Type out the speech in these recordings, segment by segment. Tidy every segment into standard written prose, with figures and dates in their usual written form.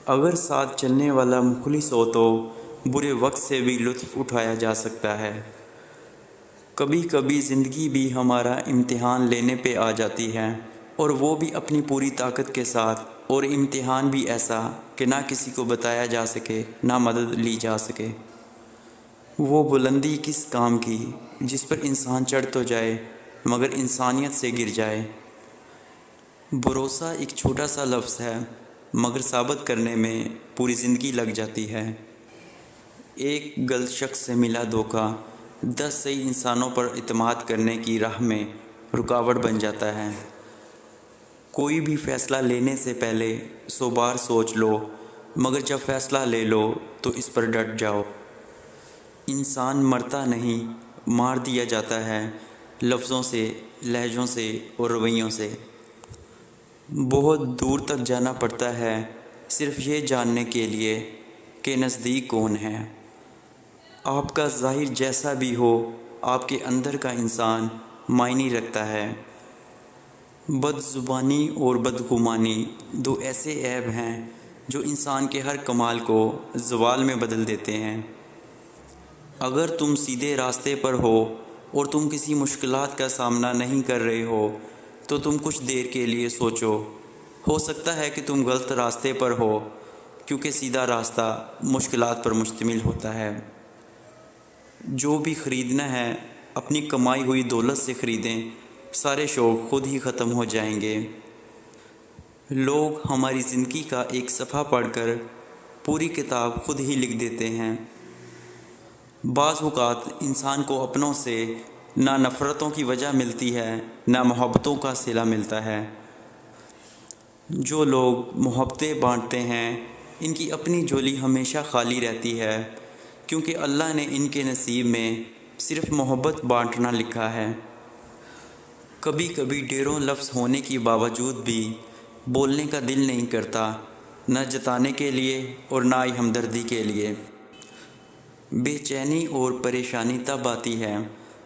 اگر ساتھ چلنے والا مخلص ہو تو برے وقت سے بھی لطف اٹھایا جا سکتا ہے۔ کبھی کبھی زندگی بھی ہمارا امتحان لینے پہ آ جاتی ہے، اور وہ بھی اپنی پوری طاقت کے ساتھ، اور امتحان بھی ایسا کہ نہ کسی کو بتایا جا سکے نہ مدد لی جا سکے۔ وہ بلندی کس کام کی جس پر انسان چڑھ تو جائے مگر انسانیت سے گر جائے۔ بھروسہ ایک چھوٹا سا لفظ ہے مگر ثابت کرنے میں پوری زندگی لگ جاتی ہے۔ ایک غلط شخص سے ملا دھوکہ 10 صحیح انسانوں پر اعتماد کرنے کی راہ میں رکاوٹ بن جاتا ہے۔ کوئی بھی فیصلہ لینے سے پہلے 100 بار سوچ لو، مگر جب فیصلہ لے لو تو اس پر ڈٹ جاؤ۔ انسان مرتا نہیں، مار دیا جاتا ہے، لفظوں سے، لہجوں سے اور رویوں سے۔ بہت دور تک جانا پڑتا ہے صرف یہ جاننے کے لیے کہ نزدیک کون ہے۔ آپ کا ظاہر جیسا بھی ہو، آپ کے اندر کا انسان معنی رکھتا ہے۔ بد زبانی اور بدگمانی 2 ایسے عیب ہیں جو انسان کے ہر کمال کو زوال میں بدل دیتے ہیں۔ اگر تم سیدھے راستے پر ہو اور تم کسی مشکلات کا سامنا نہیں کر رہے ہو تو تم کچھ دیر کے لیے سوچو، ہو سکتا ہے کہ تم غلط راستے پر ہو، کیونکہ سیدھا راستہ مشکلات پر مشتمل ہوتا ہے۔ جو بھی خریدنا ہے اپنی کمائی ہوئی دولت سے خریدیں، سارے شوق خود ہی ختم ہو جائیں گے۔ لوگ ہماری زندگی کا ایک صفحہ پڑھ کر پوری کتاب خود ہی لکھ دیتے ہیں۔ بعض اوقات انسان کو اپنوں سے نہ نفرتوں کی وجہ ملتی ہے نہ محبتوں کا صلہ ملتا ہے۔ جو لوگ محبتیں بانٹتے ہیں ان کی اپنی جھولی ہمیشہ خالی رہتی ہے، کیونکہ اللہ نے ان کے نصیب میں صرف محبت بانٹنا لکھا ہے۔ کبھی کبھی ڈھیروں لفظ ہونے کے باوجود بھی بولنے کا دل نہیں کرتا، نہ جتانے کے لیے اور نہ ہی ہمدردی کے لیے۔ بے چینی اور پریشانی تب آتی ہے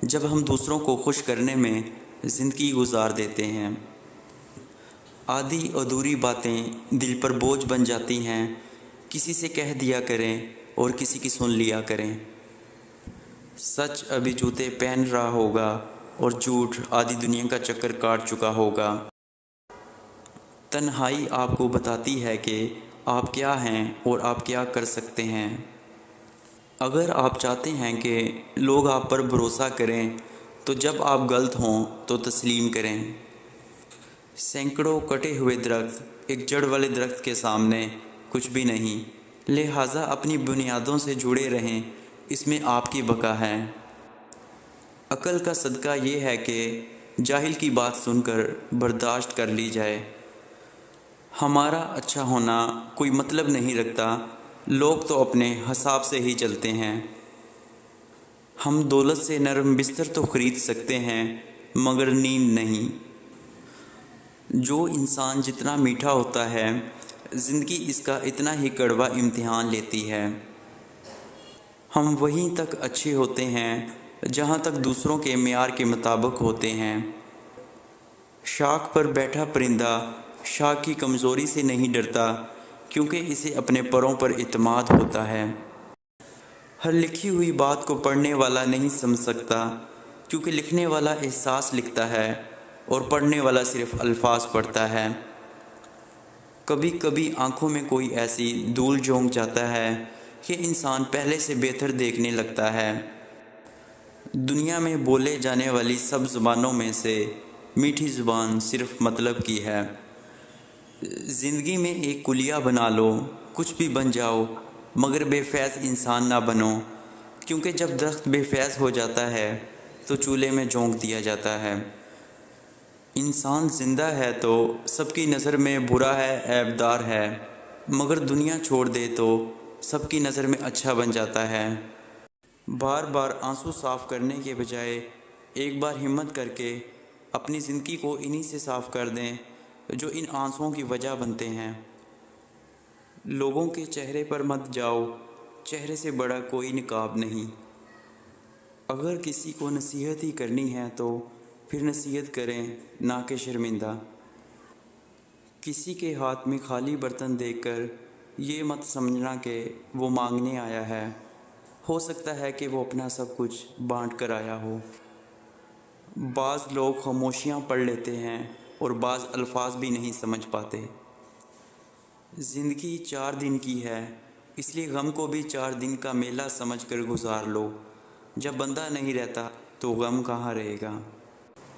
جب ہم دوسروں کو خوش کرنے میں زندگی گزار دیتے ہیں۔ آدھی ادھوری باتیں دل پر بوجھ بن جاتی ہیں، کسی سے کہہ دیا کریں اور کسی کی سن لیا کریں۔ سچ ابھی جوتے پہن رہا ہوگا اور جھوٹ آدھی دنیا کا چکر کاٹ چکا ہوگا۔ تنہائی آپ کو بتاتی ہے کہ آپ کیا ہیں اور آپ کیا کر سکتے ہیں۔ اگر آپ چاہتے ہیں کہ لوگ آپ پر بھروسہ کریں تو جب آپ غلط ہوں تو تسلیم کریں۔ سینکڑوں کٹے ہوئے درخت ایک جڑ والے درخت کے سامنے کچھ بھی نہیں، لہٰذا اپنی بنیادوں سے جڑے رہیں، اس میں آپ کی بقا ہے۔ عقل کا صدقہ یہ ہے کہ جاہل کی بات سن کر برداشت کر لی جائے۔ ہمارا اچھا ہونا کوئی مطلب نہیں رکھتا، لوگ تو اپنے حساب سے ہی چلتے ہیں۔ ہم دولت سے نرم بستر تو خرید سکتے ہیں مگر نیند نہیں۔ جو انسان جتنا میٹھا ہوتا ہے، زندگی اس کا اتنا ہی کڑوا امتحان لیتی ہے۔ ہم وہیں تک اچھے ہوتے ہیں جہاں تک دوسروں کے معیار کے مطابق ہوتے ہیں۔ شاخ پر بیٹھا پرندہ شاخ کی کمزوری سے نہیں ڈرتا، کیونکہ اسے اپنے پروں پر اعتماد ہوتا ہے۔ ہر لکھی ہوئی بات کو پڑھنے والا نہیں سمجھ سکتا، کیونکہ لکھنے والا احساس لکھتا ہے اور پڑھنے والا صرف الفاظ پڑھتا ہے۔ کبھی کبھی آنکھوں میں کوئی ایسی دھول جھونک جاتا ہے کہ انسان پہلے سے بہتر دیکھنے لگتا ہے۔ دنیا میں بولے جانے والی سب زبانوں میں سے میٹھی زبان صرف مطلب کی ہے۔ زندگی میں ایک کلیہ بنا لو، کچھ بھی بن جاؤ مگر بے فیض انسان نہ بنو، کیونکہ جب درخت بے فیض ہو جاتا ہے تو چولہے میں جھونک دیا جاتا ہے۔ انسان زندہ ہے تو سب کی نظر میں برا ہے، عیب دار ہے، مگر دنیا چھوڑ دے تو سب کی نظر میں اچھا بن جاتا ہے۔ بار بار آنسو صاف کرنے کے بجائے ایک بار ہمت کر کے اپنی زندگی کو انہی سے صاف کر دیں جو ان آنسوؤں کی وجہ بنتے ہیں۔ لوگوں کے چہرے پر مت جاؤ، چہرے سے بڑا کوئی نقاب نہیں۔ اگر کسی کو نصیحت ہی کرنی ہے تو پھر نصیحت کریں، نہ کہ شرمندہ۔ کسی کے ہاتھ میں خالی برتن دیکھ کر یہ مت سمجھنا کہ وہ مانگنے آیا ہے، ہو سکتا ہے کہ وہ اپنا سب کچھ بانٹ کر آیا ہو۔ بعض لوگ خاموشیاں پڑھ لیتے ہیں اور بعض الفاظ بھی نہیں سمجھ پاتے۔ زندگی 4 دن کی ہے، اس لیے غم کو بھی 4 دن کا میلہ سمجھ کر گزار لو۔ جب بندہ نہیں رہتا تو غم کہاں رہے گا؟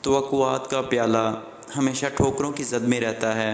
توقعات کا پیالہ ہمیشہ ٹھوکروں کی زد میں رہتا ہے۔